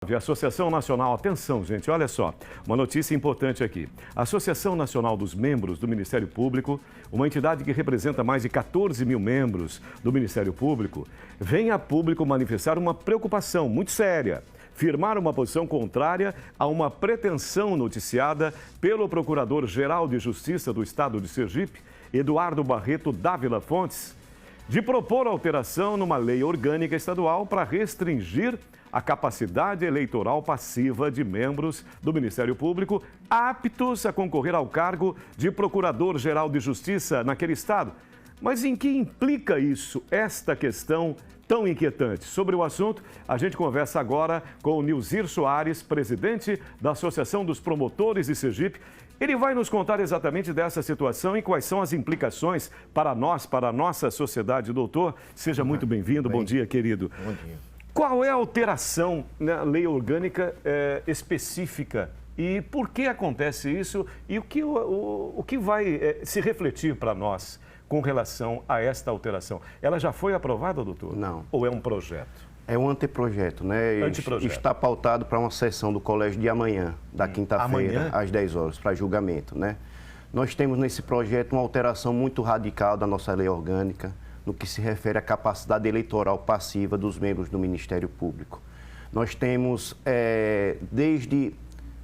A Associação Nacional, atenção gente, olha só, uma notícia importante aqui. A Associação Nacional dos Membros do Ministério Público, uma entidade que representa mais de 14 mil membros do Ministério Público, vem a público manifestar uma preocupação muito séria, firmar uma posição contrária a uma pretensão noticiada pelo Procurador-Geral de Justiça do Estado de Sergipe, Eduardo Barreto Dávila Fontes, de propor alteração numa lei orgânica estadual para restringir a capacidade eleitoral passiva de membros do Ministério Público aptos a concorrer ao cargo de Procurador-Geral de Justiça naquele estado. Mas em que implica isso, esta questão tão inquietante? Sobre o assunto, a gente conversa agora com o Nilzir Soares, presidente da Associação dos Promotores de Sergipe. Ele vai nos contar exatamente dessa situação e quais são as implicações para nós, para a nossa sociedade. Doutor, seja muito bem-vindo. Bom dia, querido. Bom dia. Qual é a alteração na lei orgânica específica e por que acontece isso e o que vai se refletir para nós com relação a esta alteração? Ela já foi aprovada, doutor? Não. Ou é um projeto? É um anteprojeto, né? Anteprojeto. Está pautado para uma sessão do colégio de amanhã, da quinta-feira, às 10 horas, para julgamento, né? Nós temos nesse projeto uma alteração muito radical da nossa lei orgânica, no que se refere à capacidade eleitoral passiva dos membros do Ministério Público. Nós temos, desde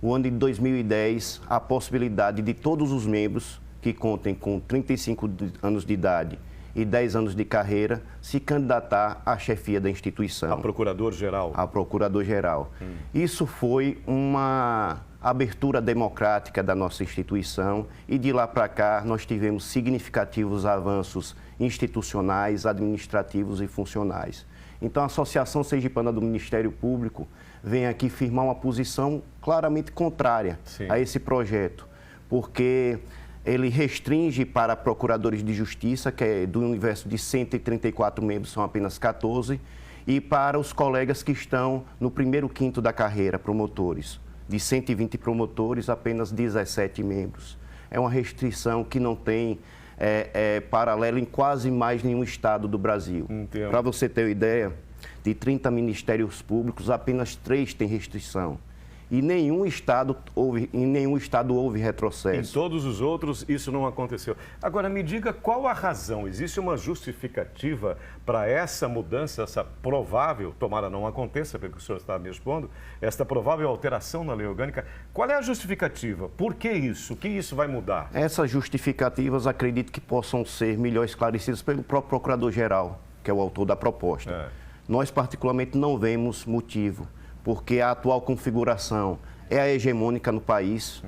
o ano de 2010, a possibilidade de todos os membros que contem com 35 anos de idade e 10 anos de carreira se candidatar à chefia da instituição. A Procurador-Geral. A Procurador-Geral. Isso foi uma abertura democrática da nossa instituição e de lá para cá nós tivemos significativos avanços institucionais, administrativos e funcionais. Então a Associação Sergipana do Ministério Público vem aqui firmar uma posição claramente contrária a esse projeto, porque ele restringe para procuradores de justiça, que é do universo de 134 membros, são apenas 14, e para os colegas que estão no primeiro quinto da carreira, promotores. De 120 promotores, apenas 17 membros. É uma restrição que não tem paralelo em quase mais nenhum estado do Brasil. Para você ter uma ideia, de 30 ministérios públicos, apenas 3 têm restrição. E em nenhum estado houve retrocesso. Em todos os outros, isso não aconteceu. Agora, me diga qual a razão. Existe uma justificativa para essa mudança, essa provável, tomara não aconteça, pelo que o senhor está me expondo, esta provável alteração na lei orgânica. Qual é a justificativa? Por que isso? O que isso vai mudar? Essas justificativas, acredito que possam ser melhor esclarecidas pelo próprio Procurador-Geral, que é o autor da proposta. Nós, particularmente, não vemos motivo, porque a atual configuração é a hegemônica no país.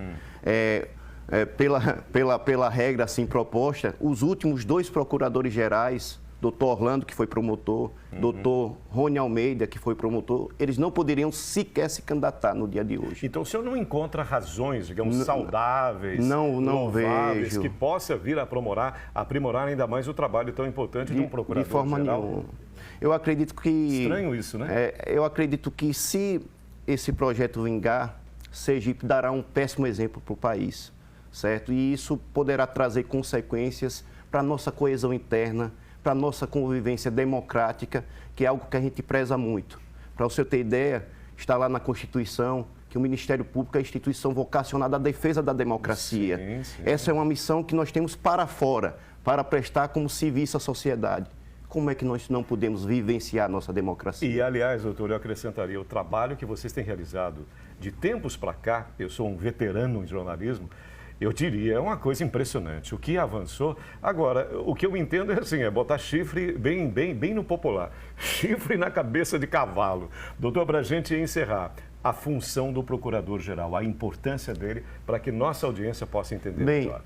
Pela regra assim proposta, os últimos 2 procuradores-gerais, doutor Orlando, que foi promotor, doutor Rony Almeida, que foi promotor, eles não poderiam sequer se candidatar no dia de hoje. Então o senhor não encontra razões, digamos, saudáveis, não vejo, que possa vir a aprimorar ainda mais o trabalho tão importante de um procurador-geral? De forma nenhuma. Eu acredito que... Estranho isso, né? Eu acredito que se esse projeto vingar, Sergipe dará um péssimo exemplo para o país, certo? E isso poderá trazer consequências para a nossa coesão interna, para a nossa convivência democrática, que é algo que a gente preza muito. Para você ter ideia, está lá na Constituição que o Ministério Público é a instituição vocacionada à defesa da democracia. Sim. Essa é uma missão que nós temos para fora, para prestar como serviço à sociedade. Como é que nós não podemos vivenciar a nossa democracia? E, aliás, doutor, eu acrescentaria o trabalho que vocês têm realizado de tempos para cá. Eu sou um veterano em jornalismo. Eu diria, é uma coisa impressionante. O que avançou. Agora, o que eu entendo é assim, é botar chifre bem no popular. Chifre na cabeça de cavalo. Doutor, para a gente encerrar, a função do Procurador-Geral, a importância dele para que nossa audiência possa entender melhor.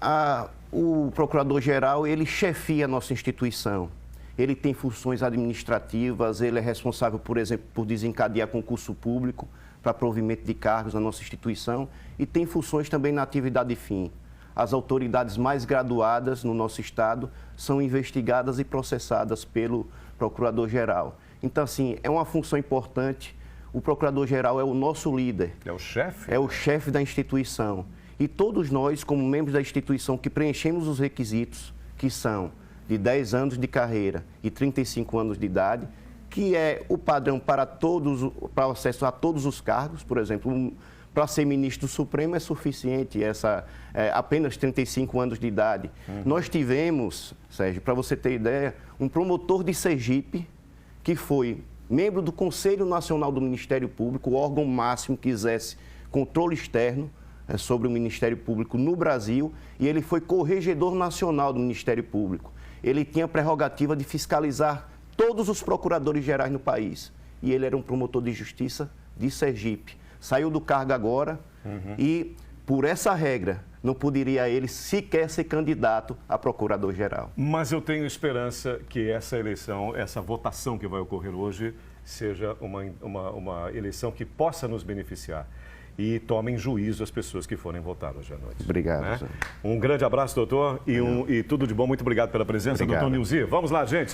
O Procurador-Geral, ele chefia a nossa instituição. Ele tem funções administrativas, ele é responsável, por exemplo, por desencadear concurso público para provimento de cargos na nossa instituição e tem funções também na atividade fim. As autoridades mais graduadas no nosso estado são investigadas e processadas pelo Procurador-Geral. Então, assim, é uma função importante. O Procurador-Geral é o nosso líder. É o chefe? É o chefe da instituição. E todos nós, como membros da instituição, que preenchemos os requisitos, que são de 10 anos de carreira e 35 anos de idade, que é o padrão para para o acesso a todos os cargos. Por exemplo, para ser ministro do Supremo é suficiente apenas 35 anos de idade. Nós tivemos, Sérgio, para você ter ideia, um promotor de Sergipe que foi membro do Conselho Nacional do Ministério Público, o órgão máximo que exerce controle externo sobre o Ministério Público no Brasil, e ele foi corregedor nacional do Ministério Público. Ele tinha a prerrogativa de fiscalizar todos os procuradores gerais no país. E ele era um promotor de justiça de Sergipe. Saiu do cargo agora e, por essa regra, não poderia ele sequer ser candidato a procurador-geral. Mas eu tenho esperança que essa eleição, essa votação que vai ocorrer hoje, seja uma eleição que possa nos beneficiar. E tomem juízo as pessoas que forem votar hoje à noite. Obrigado. Né? Um grande abraço, doutor, e tudo de bom. Muito obrigado pela presença, doutor Nilzir. Vamos lá, gente.